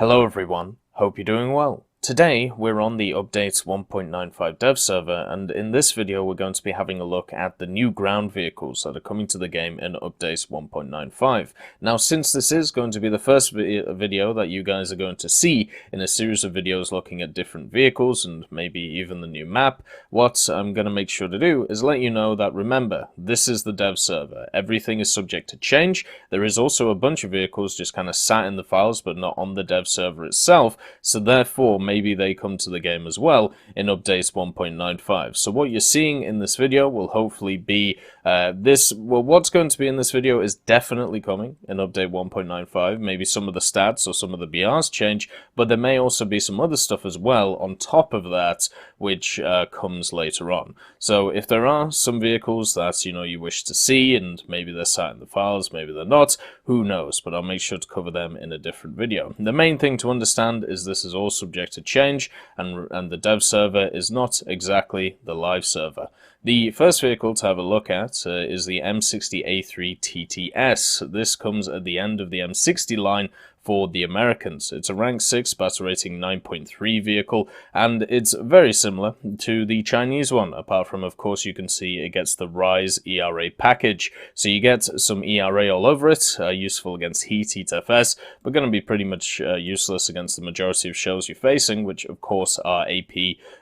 Hello everyone, hope you're doing well. Today we're on the updates 1.95 dev server, and in this video we're going to be having a look at the new ground vehicles that are coming to the game in updates 1.95. Now, since this is going to be the first video that you guys are going to see in a series of videos looking at different vehicles and maybe even the new map, what I'm going to make sure to do is let you know that, remember, this is the dev server. Everything is subject to change. There is also a bunch of vehicles just kind of sat in the files but not on the dev server itself, so therefore maybe they come to the game as well in updates 1.95. So what you're seeing in this video will hopefully be what's going to be in this video is definitely coming in update 1.95. Maybe some of the stats or some of the BRs change, but there may also be some other stuff as well on top of that which comes later on. So if there are some vehicles that you wish to see and maybe they're sat in the files, maybe they're not, who knows, but I'll make sure to cover them in a different video. The main thing to understand is this is all subject to change, and the dev server is not exactly the live server. The first vehicle to have a look at is the M60A3 TTS. This comes at the end of the M60 line for the Americans. It's a rank 6 battle rating 9.3 vehicle, and it's very similar to the Chinese one, apart from, of course, you can see it gets the Rise ERA package. So you get some ERA all over it, useful against heat FS, but going to be pretty much useless against the majority of shells you're facing, which of course are AP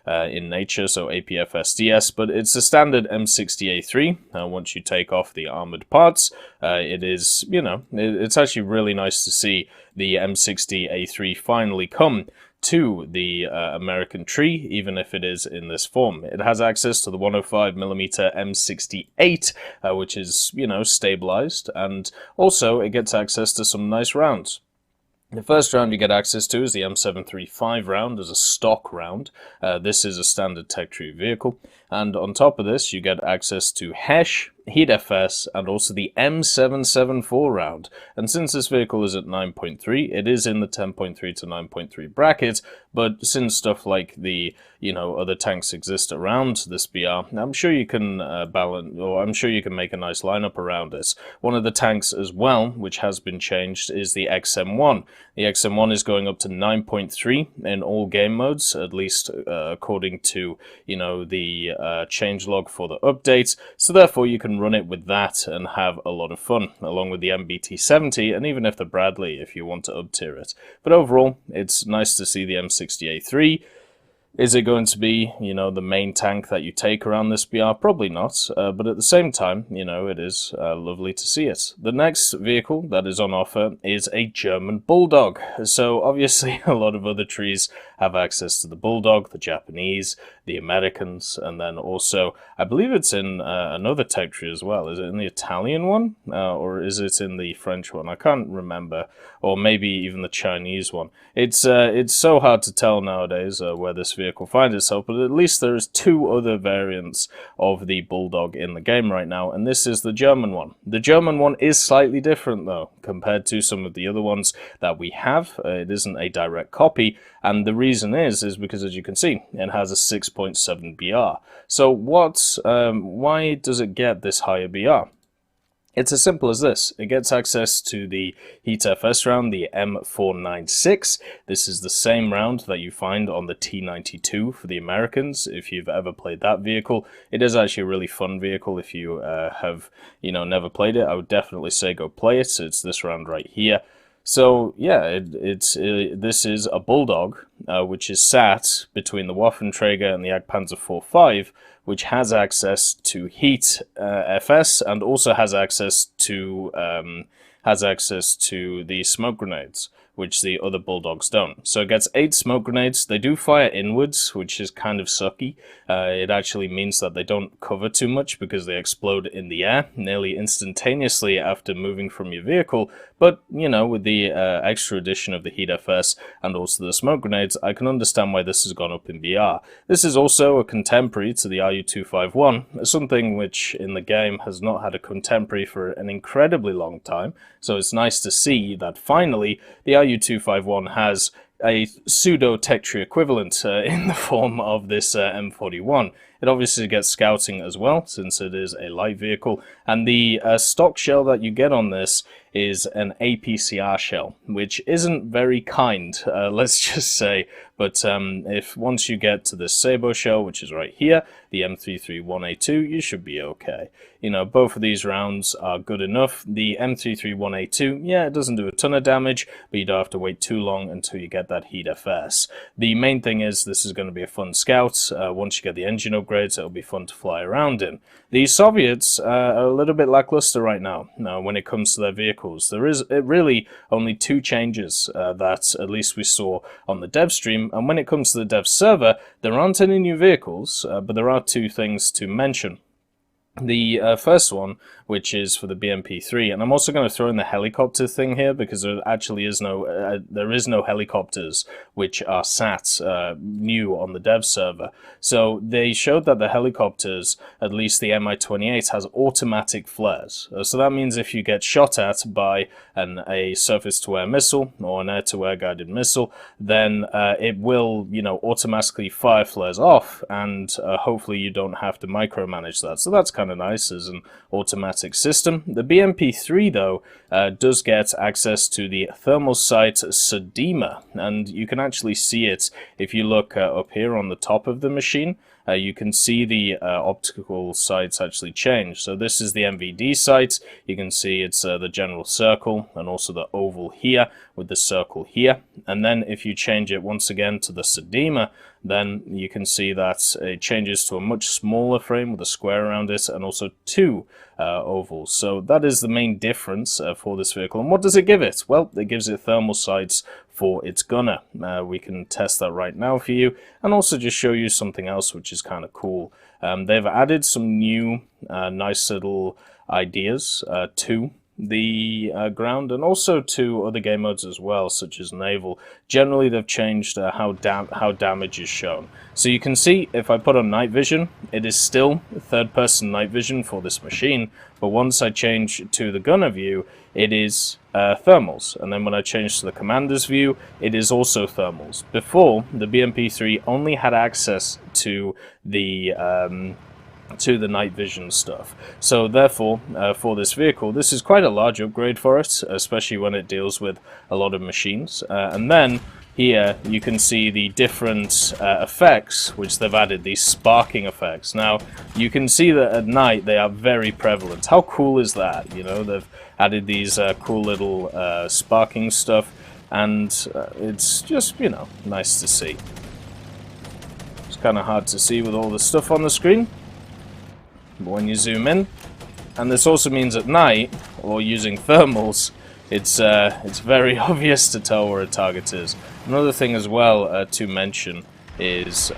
in nature, so APFSDS, but it's a standard M60A3. Once you take off the armored parts, it is, it's actually really nice to see the M60A3 finally come to the American tree, even if it is in this form. It has access to the 105mm M68, which is, stabilized, and also it gets access to some nice rounds. The first round you get access to is the M735 round as a stock round. This is a standard tech tree vehicle, and on top of this you get access to HESH, Heat FS, and also the M774 round. And since this vehicle is at 9.3, it is in the 10.3 to 9.3 bracket, but since stuff like the, other tanks exist around this BR, I'm sure you can balance, or I'm sure you can make a nice lineup around this. One of the tanks as well, which has been changed, is the XM1. The XM1 is going up to 9.3 in all game modes, at least according to, the changelog for the updates, so therefore you can run it with that and have a lot of fun, along with the MBT-70, and even if the Bradley, if you want to up-tier it. But overall, it's nice to see the M60A3. Is it going to be, the main tank that you take around this BR? Probably not, but at the same time, it is lovely to see it. The next vehicle that is on offer is a German Bulldog. So obviously a lot of other trees have access to the Bulldog, the Japanese, the Americans, and then also, I believe it's in another tech tree as well. Is it in the Italian one? Or is it in the French one? I can't remember. Or maybe even the Chinese one. It's so hard to tell nowadays where this vehicle finds itself, but at least there is two other variants of the Bulldog in the game right now, and this is the German one. The German one is slightly different though, compared to some of the other ones that we have. It isn't a direct copy, and the reason is because, as you can see, it has a 6.7 BR. So why does it get this higher BR? It's as simple as this. It gets access to the Heat FS round, the M496. This is the same round that you find on the T92 for the Americans, if you've ever played that vehicle. It is actually a really fun vehicle. If you have, never played it, I would definitely say go play it. It's this round right here. So yeah, this is a Bulldog, which is sat between the Waffenträger and the Jagdpanzer 4.5, which has access to Heat FS and also has access to the smoke grenades, which the other Bulldogs don't. So it gets 8 smoke grenades. They do fire inwards, which is kind of sucky. It actually means that they don't cover too much because they explode in the air nearly instantaneously after moving from your vehicle. But, with the extra addition of the Heat FS and also the smoke grenades, I can understand why this has gone up in BR. This is also a contemporary to the RU-251, something which in the game has not had a contemporary for an incredibly long time. So it's nice to see that finally the RU-251 has a pseudo tech tree equivalent in the form of this M41. It obviously gets scouting as well, since it is a light vehicle, and the stock shell that you get on this is an APCR shell, which isn't very kind, let's just say. But if once you get to this Sabo shell, which is right here, the M331A2, you should be okay. You know, both of these rounds are good enough. The M331A2, yeah, it doesn't do a ton of damage, but you don't have to wait too long until you get that heat FS. The main thing is this is going to be a fun scout. Once you get the engine upgrades, it'll be fun to fly around in. The Soviets are a little bit lackluster right now when it comes to their vehicles. There is really only two changes that at least we saw on the dev stream, and when it comes to the dev server, there aren't any new vehicles, but there are two things to mention. The first one, which is for the BMP3, and I'm also going to throw in the helicopter thing here because there actually is no helicopters which are sat new on the dev server. So they showed that the helicopters, at least the Mi-28, has automatic flares. So that means if you get shot at by a surface-to-air missile or an air-to-air guided missile, then it will, you know, automatically fire flares off, and hopefully you don't have to micromanage that. So that's kind of nice as an automatic system. The BMP3 though does get access to the thermal sight SEDIMA, and you can actually see it if you look up here on the top of the machine. You can see the optical sights actually change. So this is the MVD sight. You can see it's the general circle and also the oval here with the circle here. And then if you change it once again to the SEDIMA, then you can see that it changes to a much smaller frame with a square around it and also two ovals. So that is the main difference for this vehicle. And what does it give it? Well, it gives it thermal sights for its gunner. We can test that right now for you and also just show you something else which is kind of cool. They've added some new nice little ideas to the ground and also to other game modes as well, such as naval. Generally they've changed how damage is shown. So you can see if I put on night vision, it is still third person night vision for this machine, but once I change to the gunner view, it is thermals, and then when I change to the commander's view, it is also thermals. Before, the BMP3 only had access to the night vision stuff. So therefore, for this vehicle, this is quite a large upgrade for it, especially when it deals with a lot of machines. And then here you can see the different effects which they've added, these sparking effects. Now you can see that at night they are very prevalent. How cool is that? You know, they've added these cool little sparking stuff, and it's just, you know, nice to see. It's kind of hard to see with all the stuff on the screen, but when you zoom in, and this also means at night, or using thermals, it's very obvious to tell where a target is. Another thing as well to mention is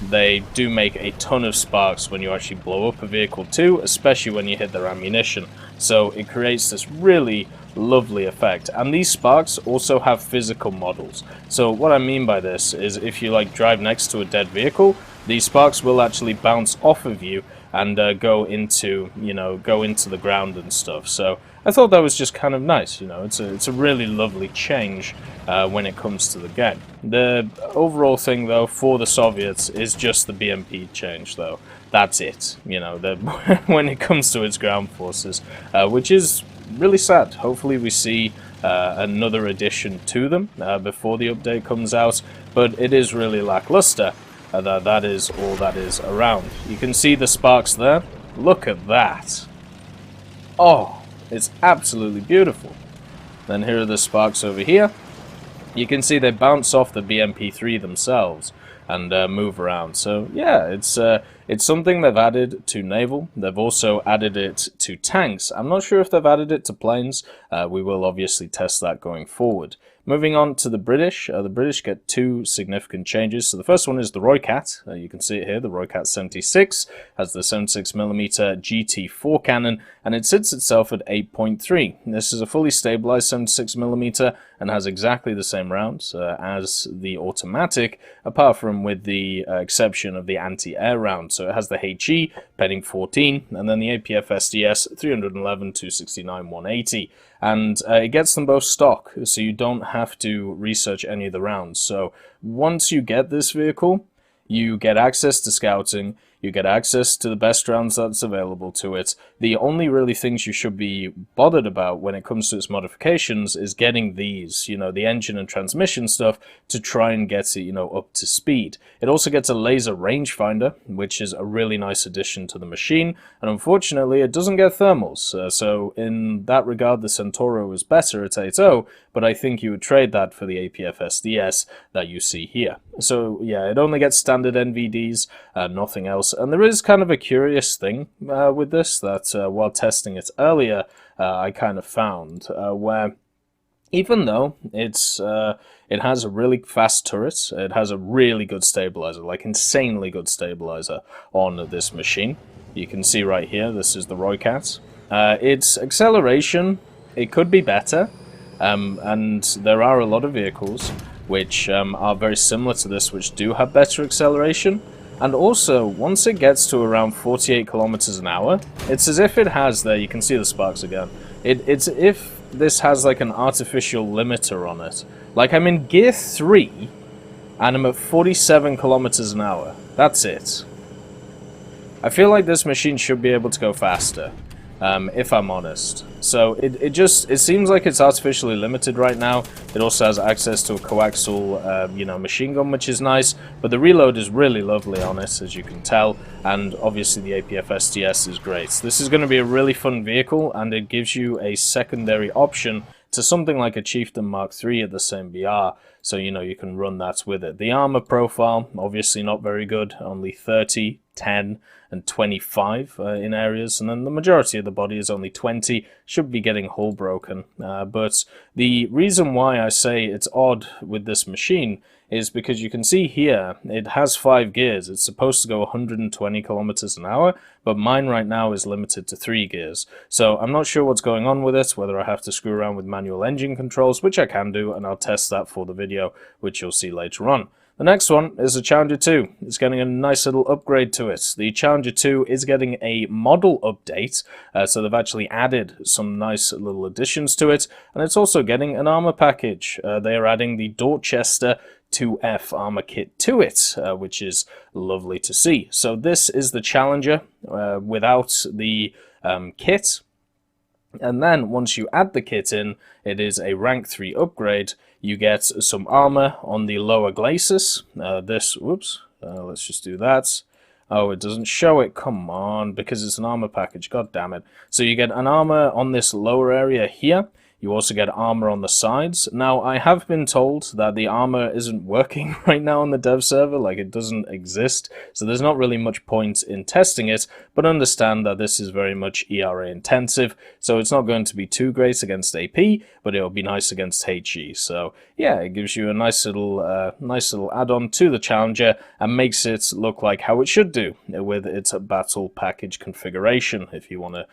they do make a ton of sparks when you actually blow up a vehicle too, especially when you hit their ammunition. So it creates this really lovely effect. And these sparks also have physical models. So what I mean by this is if you like drive next to a dead vehicle, these sparks will actually bounce off of you and go into the ground and stuff. So I thought that was just kind of nice. You know, it's a really lovely change when it comes to the game. The overall thing though for the Soviets is just the BMP change though. That's it. You know, when it comes to its ground forces, which is really sad. Hopefully we see another addition to them before the update comes out, but it is really lackluster. That is all that is around. You can see the sparks there. Look at that. Oh, it's absolutely beautiful. Then here are the sparks over here. You can see they bounce off the BMP3 themselves and move around. So yeah, it's something they've added to naval. They've also added it to tanks. I'm not sure if they've added it to planes. We will obviously test that going forward. Moving on to the British get two significant changes. So the first one is the Rooikat. You can see it here. The Rooikat 76 has the 76mm GT4 cannon, and it sits itself at 8.3. This is a fully stabilized 76mm and has exactly the same rounds as the automatic, apart from with the exception of the anti-air round. So it has the HE, Penning 14, and then the APF SDS 311, 269, 180. And it gets them both stock, so you don't have to research any of the rounds. So once you get this vehicle, you get access to scouting, You get access to the best rounds that's available to it. The only really things you should be bothered about when it comes to its modifications is getting these, the engine and transmission stuff to try and get it, up to speed. It also gets a laser rangefinder, which is a really nice addition to the machine, and unfortunately it doesn't get thermals. So in that regard, the Centauro is better at 8.0, but I think you would trade that for the APF-SDS that you see here. So yeah, it only gets standard NVDs, nothing else. And there is kind of a curious thing with this that while testing it earlier, I kind of found where even though it has a really fast turret, it has a really good stabilizer, like insanely good stabilizer on this machine. You can see right here, this is the Rooikat. Its acceleration, it could be better, and there are a lot of vehicles which are very similar to this, which do have better acceleration. And also, once it gets to around 48 kilometers an hour, it's as if it has, there you can see the sparks again, it's as if this has like an artificial limiter on it. Like I'm in gear 3, and I'm at 47 kilometers an hour. That's it. I feel like this machine should be able to go faster, if I'm honest. So it seems like it's artificially limited right now. It also has access to a coaxial, machine gun, which is nice, but the reload is really lovely on it, as you can tell, and obviously the APF-SDS is great. This is going to be a really fun vehicle, and it gives you a secondary option to something like a Chieftain Mark III at the same BR, so you can run that with it. The armor profile, obviously not very good, only 30, 10, and 25 in areas, and then the majority of the body is only 20, should be getting hull broken. But the reason why I say it's odd with this machine is because you can see here, it has 5 gears. It's supposed to go 120 kilometers an hour, but mine right now is limited to 3 gears. So I'm not sure what's going on with it, whether I have to screw around with manual engine controls, which I can do, and I'll test that for the video, which you'll see later on. The next one is the Challenger 2. It's getting a nice little upgrade to it. The Challenger 2 is getting a model update, so they've actually added some nice little additions to it, and it's also getting an armor package. They are adding the Dorchester 2F armor kit to it, which is lovely to see. So this is the Challenger without the kit. And then once you add the kit in, it is a rank 3 upgrade. You get some armor on the lower glacis. Let's just do that. Oh, it doesn't show it. Come on, because it's an armor package. God damn it. So you get an armor on this lower area here. You also get armor on the sides. Now, I have been told that the armor isn't working right now on the dev server, like it doesn't exist, so there's not really much point in testing it, but understand that this is very much ERA intensive, so it's not going to be too great against AP, but it'll be nice against HE. So yeah, it gives you a nice little add-on to the Challenger and makes it look like how it should do with its battle package configuration, if you want to,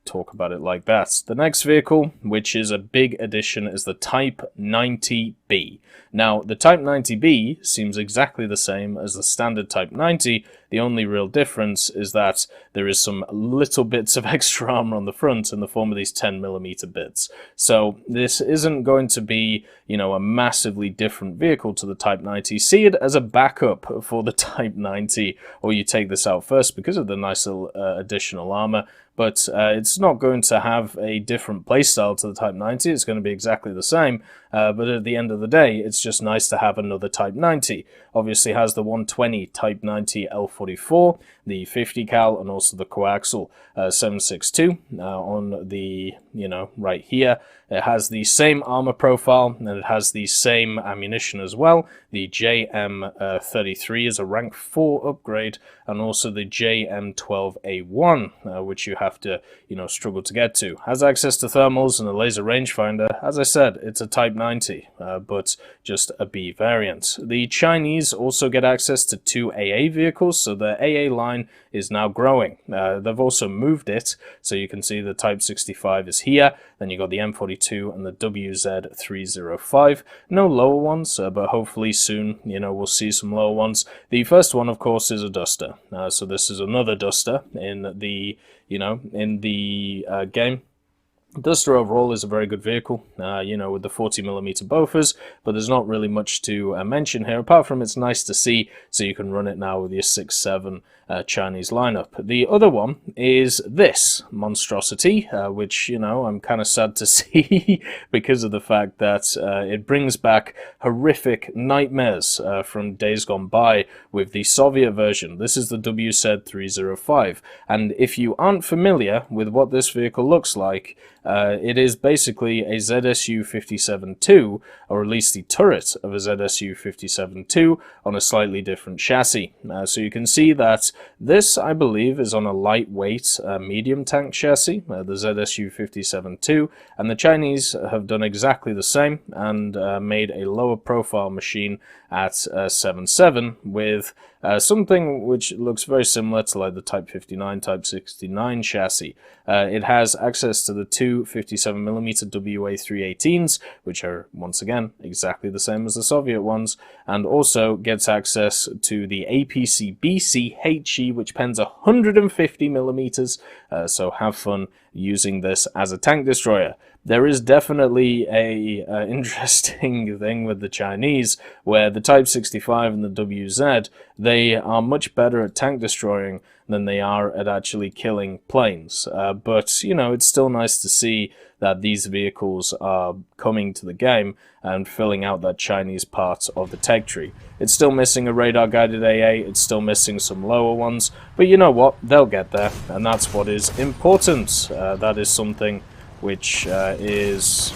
talk about it like that. The next vehicle, which is a big addition, is the Type 90B. Now, the Type 90B seems exactly the same as the standard Type 90. The only real difference is that there is some little bits of extra armor on the front in the form of these 10mm bits. So this isn't going to be, a massively different vehicle to the Type 90. See it as a backup for the Type 90, or you take this out first because of the nice little additional armor. But it's not going to have a different playstyle to the Type 90. It's going to be exactly the same. But at the end of the day, it's just nice to have another Type 90. Obviously has the 120 Type 90 L44, the 50 cal, and also the coaxial 7.62 on the, right here. It has the same armor profile, and it has the same ammunition as well. The JM33 is a rank 4 upgrade, and also the JM12A1, which you have to, struggle to get to. Has access to thermals and a laser rangefinder. As I said, it's a Type 90, but just a B variant. The Chinese also get access to 2 AA vehicles, so the AA line is now growing. They've also moved it, so you can see the Type 65 is here, then you got the M42 and the WZ305. No lower ones, but hopefully soon, we'll see some lower ones. The first one, of course, is a Duster. So this is another Duster in the, game. Duster overall is a very good vehicle, you know, with the 40mm Bofors, but there's not really much to mention here, apart from it's nice to see, so you can run it now with your 6.7 Chinese lineup. The other one is this monstrosity, which, you know, I'm kind of sad to see because of the fact that it brings back horrific nightmares from days gone by with the Soviet version. This is the WZ305, and if you aren't familiar with what this vehicle looks like, it is basically a ZSU 57-2, or at least the turret of a ZSU 57-2 on a slightly different chassis. So you can see that this, I believe, is on a lightweight medium tank chassis, the ZSU 57-2, and the Chinese have done exactly the same and made a lower profile machine at 7.7 with something which looks very similar to like the Type 59, Type 69 chassis. It has access to the two 57mm WA318s, which are, once again, exactly the same as the Soviet ones, and also gets access to the APC-BC HE, which pens 150mm, so have fun using this as a tank destroyer. There is definitely a interesting thing with the Chinese, where the Type 65 and the WZ, they are much better at tank destroying than they are at actually killing planes. But, you know, it's still nice to see that these vehicles are coming to the game and filling out that Chinese part of the tech tree. It's still missing a radar-guided AA, it's still missing some lower ones, but you know what? They'll get there, and that's what is important. That is something which is,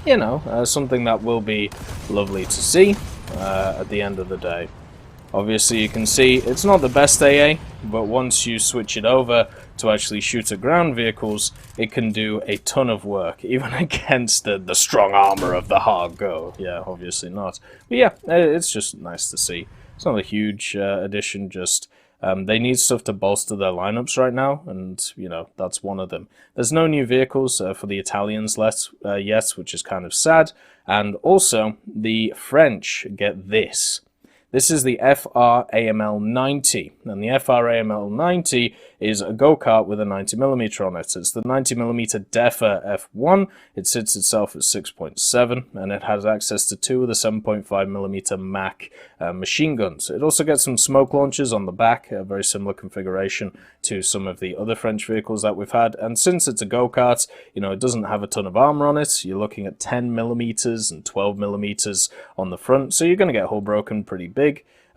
you know, something that will be lovely to see at the end of the day. Obviously, you can see it's not the best AA, but once you switch it over to actually shoot at ground vehicles, it can do a ton of work, even against the strong armor of the Hargo. Yeah, obviously not. But yeah, it's just nice to see. It's not a huge addition, just they need stuff to bolster their lineups right now, and, you know, that's one of them. There's no new vehicles for the Italians yet, which is kind of sad. And also, the French get this. This is the FR-AML-90, and the FR-AML-90 is a go-kart with a 90mm on it. It's the 90mm Defa F1, it sits itself at 6.7, and it has access to two of the 7.5mm Mac machine guns. It also gets some smoke launchers on the back, a very similar configuration to some of the other French vehicles that we've had, and since it's a go-kart, you know, it doesn't have a ton of armor on it. You're looking at 10mm and 12mm on the front, so you're going to get hull broken pretty big.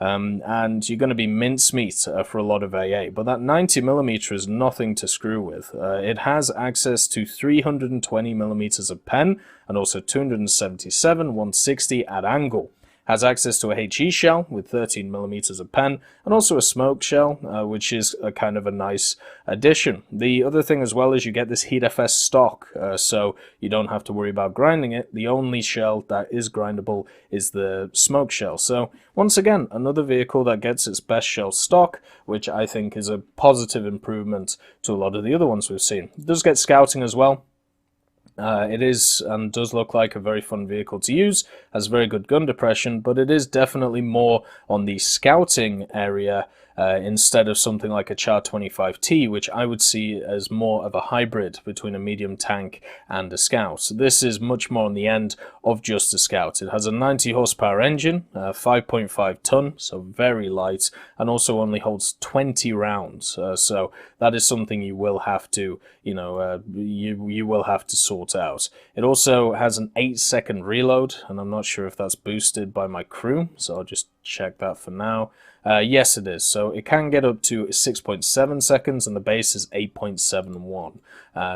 And you're going to be mincemeat for a lot of AA, but that 90mm is nothing to screw with. It has access to 320mm of pen and also 277 160 at angle. Has access to a HE shell with 13mm of pen and also a smoke shell, which is a kind of a nice addition. The other thing as well is you get this Heat FS stock, so you don't have to worry about grinding it. The only shell that is grindable is the smoke shell. So once again, another vehicle that gets its best shell stock, which I think is a positive improvement to a lot of the other ones we've seen. It does get scouting as well. It is and does look like a very fun vehicle to use, has very good gun depression, but it is definitely more on the scouting area instead of something like a Char 25T, which I would see as more of a hybrid between a medium tank and a scout. So this is much more on the end of just a scout. It has a 90 horsepower engine, 5.5 ton, so very light, and also only holds 20 rounds. So that is something you will have to, you know, you will have to sort out. It also has an 8-second reload, and I'm not sure if that's boosted by my crew, so I'll just check that for now. Yes, it is. So it can get up to 6.7 seconds, and the base is 8.71.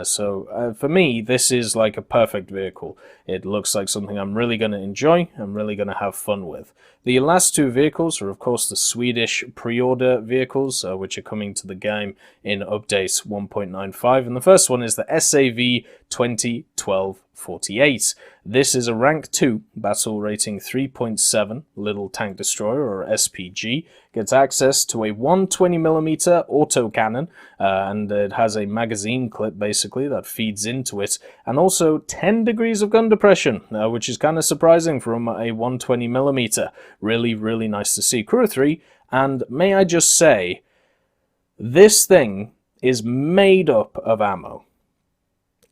So for me, this is like a perfect vehicle. It looks like something I'm really going to enjoy, I'm really going to have fun with. The last two vehicles are, of course, the Swedish pre-order vehicles, which are coming to the game in update 1.95. And the first one is the SAV 2012-48. This is a rank 2 battle rating 3.7 little tank destroyer, or SPG. Gets access to a 120mm autocannon, and it has a magazine clip basically that feeds into it, and also 10 degrees of gun depression, which is kind of surprising from a 120mm. Really, really nice to see. Crew 3, and may I just say, this thing is made up of ammo.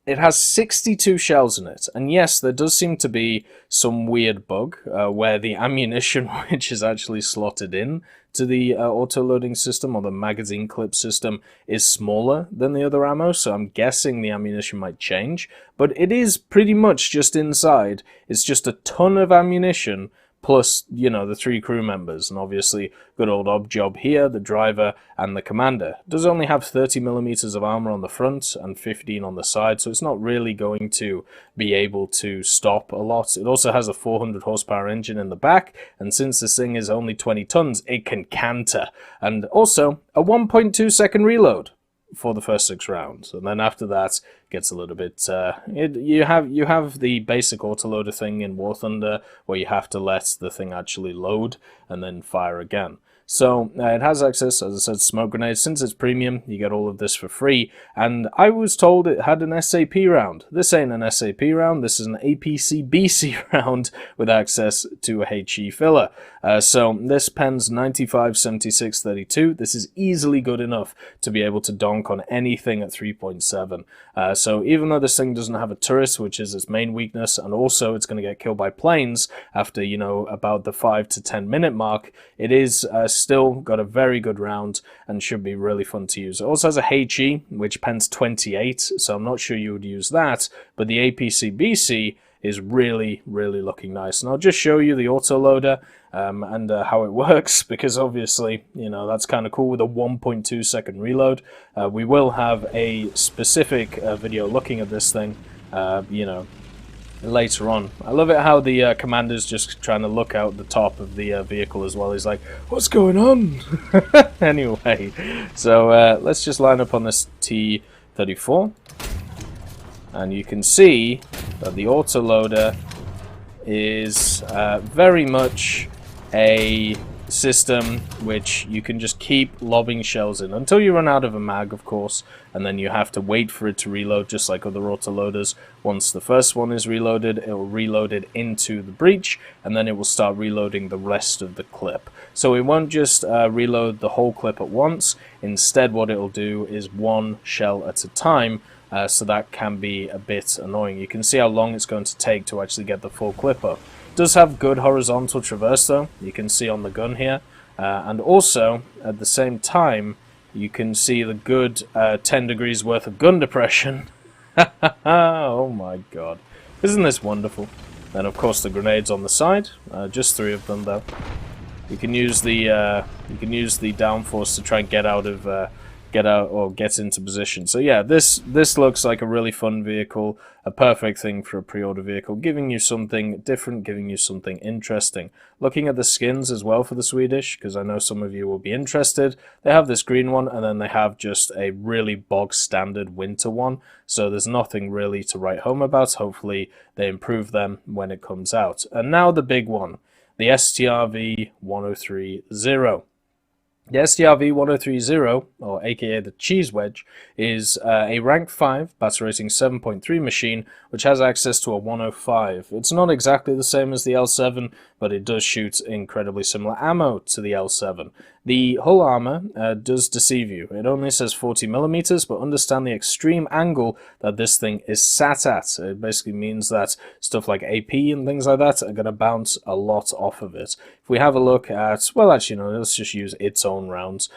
It has 62 shells in it, and yes, there does seem to be some weird bug where the ammunition, which is actually slotted in to the auto-loading system or the magazine clip system, is smaller than the other ammo, so I'm guessing the ammunition might change, but it is pretty much just inside. It's just a ton of ammunition, plus, you know, the 3 crew members, and obviously good old Objob here, the driver, and the commander. It does only have 30mm of armor on the front and 15 on the side, so it's not really going to be able to stop a lot. It also has a 400 horsepower engine in the back, and since this thing is only 20 tons, it can canter. And also, a 1.2 second reload for the first 6 rounds, and then after that gets a little bit you have the basic autoloader thing in War Thunder where you have to let the thing actually load and then fire again. So it has access, as I said, smoke grenades. Since it's premium, you get all of this for free. And I was told it had an SAP round. This ain't an SAP round. This is an APC-BC round with access to a HE filler. So this pen's 95, 76, 32. This is easily good enough to be able to donk on anything at 3.7. So even though this thing doesn't have a turret, which is its main weakness, and also it's going to get killed by planes after, you know, about the 5 to 10 minute mark, it is still got a very good round and should be really fun to use. It also has a HE, which pens 28, so I'm not sure you would use that, but the APC-BC is really, really looking nice. And I'll just show you the autoloader and how it works, because obviously, you know, that's kind of cool with a 1.2 second reload. We will have a specific video looking at this thing, you know, later on. I love it how the commander's just trying to look out the top of the vehicle as well. He's like, what's going on? Anyway, so let's just line up on this T-34. And you can see that the autoloader is very much a system which you can just keep lobbing shells in until you run out of a mag, of course, and then you have to wait for it to reload just like other autoloaders. Once the first one is reloaded, it will reload it into the breech, and then it will start reloading the rest of the clip. So it won't just reload the whole clip at once. Instead, what it will do is one shell at a time, so that can be a bit annoying. You can see how long it's going to take to actually get the full clip up. It does have good horizontal traverse though, you can see on the gun here, and also at the same time you can see the good 10 degrees worth of gun depression. Oh my god, isn't this wonderful? Then of course the grenades on the side, just 3 of them though. You can use the downforce to try and get out or get into position. So yeah, this looks like a really fun vehicle, a perfect thing for a pre-order vehicle, giving you something different, giving you something interesting. Looking at the skins as well for the Swedish, because I know some of you will be interested, they have this green one, and then they have just a really bog standard winter one, so there's nothing really to write home about. Hopefully they improve them when it comes out. And now the big one, the STRV-1030. The STRV-1030, or aka the Cheese Wedge, is a rank 5 battle rating 7.3 machine which has access to a 105. It's not exactly the same as the L7, but it does shoot incredibly similar ammo to the L7. The hull armor does deceive you. It only says 40mm, but understand the extreme angle that this thing is sat at. It basically means that stuff like AP and things like that are going to bounce a lot off of it. If we have a look at, well actually no, let's just use its own rounds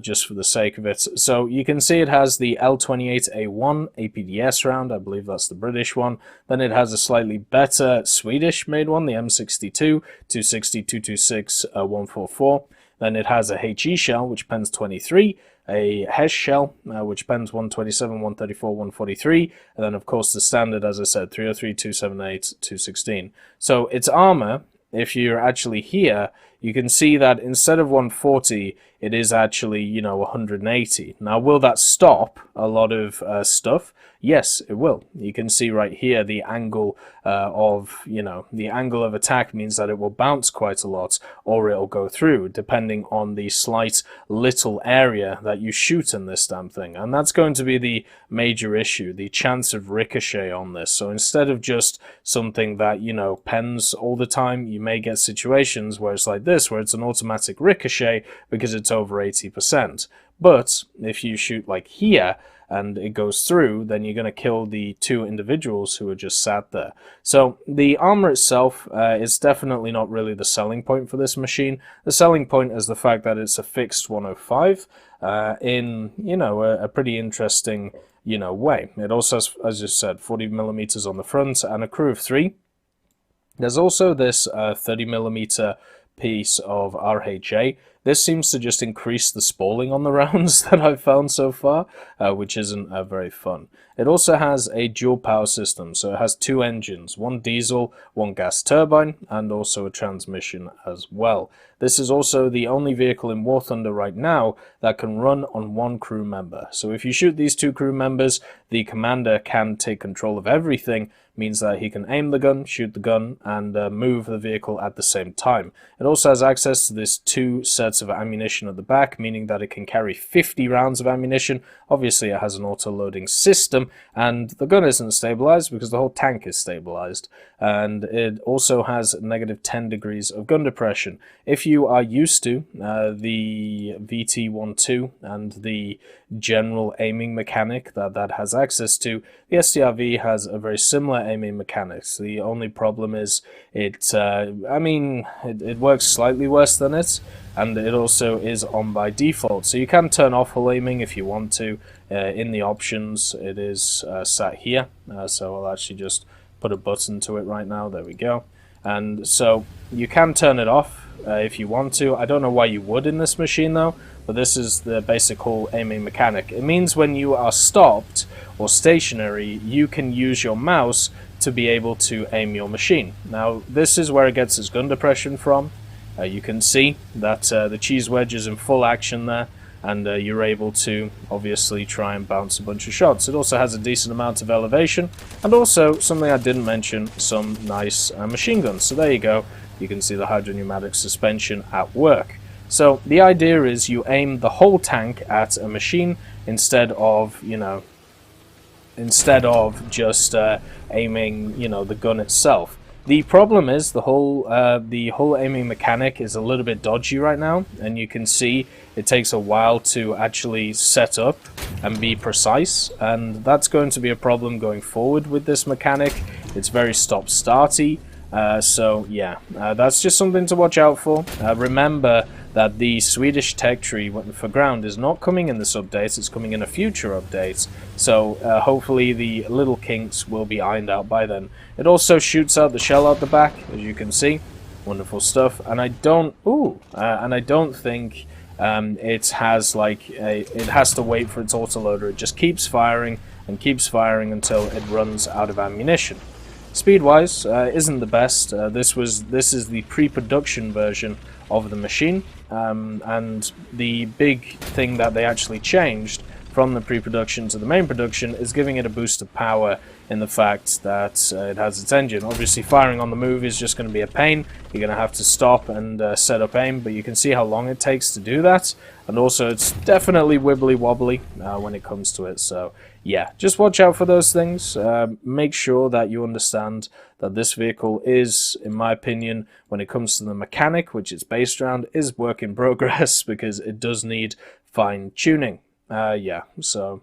just for the sake of it. So you can see it has the L28A1 APDS round, I believe that's the British one. Then it has a slightly better Swedish made one, the M62, 260, 226, 144. Then it has a HE shell, which pens 23, a HES shell, which pens 127, 134, 143, and then of course the standard, as I said, 303, 278, 216. So its armor, if you're actually here, you can see that instead of 140, it is actually, you know, 180. Now, will that stop a lot of stuff? Yes, it will. You can see right here the angle the angle of attack means that it will bounce quite a lot, or it'll go through, depending on the slight little area that you shoot in this damn thing. And that's going to be the major issue, the chance of ricochet on this. So instead of just something that, you know, pens all the time, you may get situations where it's like this, where it's an automatic ricochet because it's over 80%. But if you shoot like here and it goes through, then you're going to kill the two individuals who are just sat there. So the armor itself is definitely not really the selling point for this machine. The selling point is the fact that it's a fixed 105 in, you know, a pretty interesting, you know, way. It also has, as you said, 40mm on the front and a crew of 3. There's also this 30mm piece of RHA. This seems to just increase the spalling on the rounds that I've found so far, which isn't very fun. It also has a dual power system, so it has 2 engines, 1 diesel, 1 gas turbine, and also a transmission as well. This is also the only vehicle in War Thunder right now that can run on 1 crew member. So if you shoot these 2 crew members, the commander can take control of everything, means that he can aim the gun, shoot the gun, and move the vehicle at the same time. It also has access to this 2 sets of ammunition at the back, meaning that it can carry 50 rounds of ammunition. Obviously it has an auto-loading system, and the gun isn't stabilized because the whole tank is stabilized. And it also has negative 10 degrees of gun depression. If you are used to the VT-12 and the general aiming mechanic that has access to, the STRV has a very similar aiming mechanics. The only problem is it works slightly worse than it, and it also is on by default. So you can turn off hull aiming if you want to. In the options, it is sat here. So I'll actually just put a button to it right now. There we go. And so you can turn it off if you want to. I don't know why you would in this machine though, but this is the basic hull aiming mechanic. It means when you are stopped or stationary, you can use your mouse to be able to aim your machine. Now this is where it gets its gun depression from. You can see that the cheese wedge is in full action there, and you're able to obviously try and bounce a bunch of shots. It also has a decent amount of elevation, and also something I didn't mention, some nice machine guns. So there you go, you can see the hydropneumatic suspension at work. So the idea is you aim the whole tank at a machine instead of, you know, just aiming, you know, the gun itself. The problem is the whole aiming mechanic is a little bit dodgy right now, and you can see it takes a while to actually set up and be precise, and that's going to be a problem going forward with this mechanic. It's very stop-starty, so yeah, that's just something to watch out for. Remember that the Swedish tech tree for ground is not coming in this update, it's coming in a future update, so hopefully the little kinks will be ironed out by then. It also shoots out the shell out the back, as you can see. Wonderful stuff. And I don't think it has it has to wait for its autoloader. It just keeps firing and keeps firing until it runs out of ammunition. Speed-wise, isn't the best. This is the pre-production version of the machine, and the big thing that they actually changed from the pre-production to the main production is giving it a boost of power in the fact that it has its engine. Obviously firing on the move is just going to be a pain. You're going to have to stop and set up aim, but you can see how long it takes to do that, and also it's definitely wibbly wobbly when it comes to it. So yeah, just watch out for those things. Make sure that you understand that this vehicle is, in my opinion, when it comes to the mechanic, which it's based around, is work in progress because it does need fine tuning. Yeah, so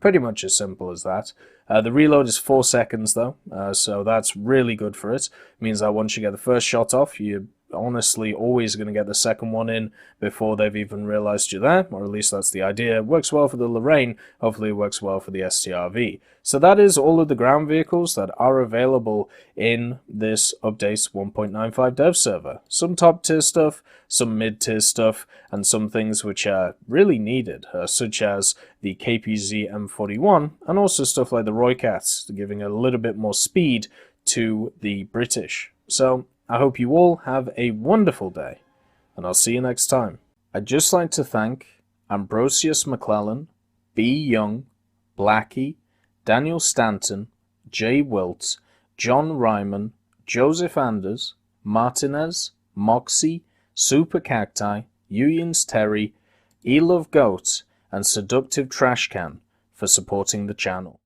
pretty much as simple as that. The reload is 4 seconds though, so that's really good for it. It means that once you get the first shot off, you're honestly always going to get the second one in before they've even realized you're there, or at least that's the idea. It works well for the Lorraine, hopefully it works well for the STRV. So that is all of the ground vehicles that are available in this update 1.95 dev server. Some top tier stuff, some mid tier stuff, and some things which are really needed, such as the KPZ M41, and also stuff like the Rooikat, giving a little bit more speed to the British. So I hope you all have a wonderful day, and I'll see you next time. I'd just like to thank Ambrosius McClellan, B. Young, Blackie, Daniel Stanton, Jay Wilt, John Ryman, Joseph Anders, Martinez, Moxie, Super Cacti, Uyins Terry, Elove Goat, and Seductive Trash Can for supporting the channel.